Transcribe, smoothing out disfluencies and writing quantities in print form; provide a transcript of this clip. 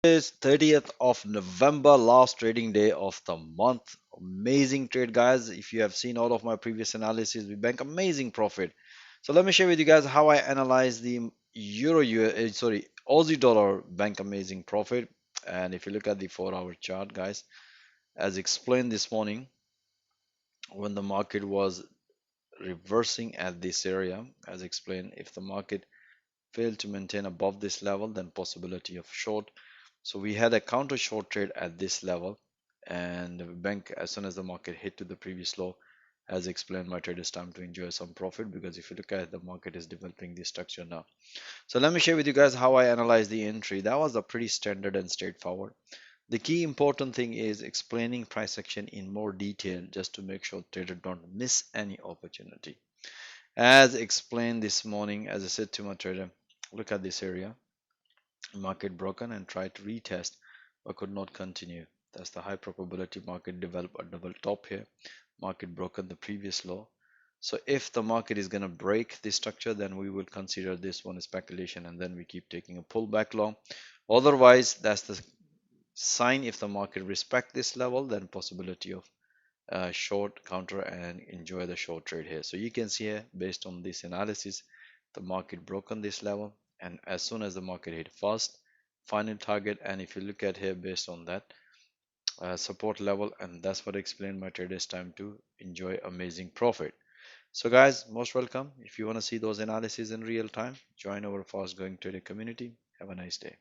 It's 30th of November, last trading day of the month. Amazing trade, guys. If you have seen all of my previous analysis, we bank amazing profit. So let me share with you guys how I analyze the Aussie dollar bank amazing profit. And if you look at the 4-hour chart, guys, as explained this morning, when the market was reversing at this area, as explained, if the market failed to maintain above this level, then possibility of short. So we had a counter short trade at this level, and the bank, as soon as the market hit to the previous low, as explained, my trade is time to enjoy some profit, because if you look at it, the market is developing this structure now. So let me share with you guys how I analyze the entry. That was a pretty standard and straightforward. The key important thing is explaining price action in more detail, just to make sure trader don't miss any opportunity. As explained this morning, as I said to my trader, look at this area, market broken and tried to retest but could not continue. That's the high probability market develop a double top here. Market broken the previous low. So if the market is going to break this structure, then we will consider this one speculation, and then we keep taking a pullback long. Otherwise, that's the sign. If the market respect this level, then possibility of short counter and enjoy the short trade here. So you can see here, based on this analysis, the market broke on this level, and as soon as the market hit first final target, and if you look at here, based on that support level, and that's what I explained, my traders time to enjoy amazing profit. So guys, most welcome. If you want to see those analyses in real time, join our fast growing trading community. Have a nice day.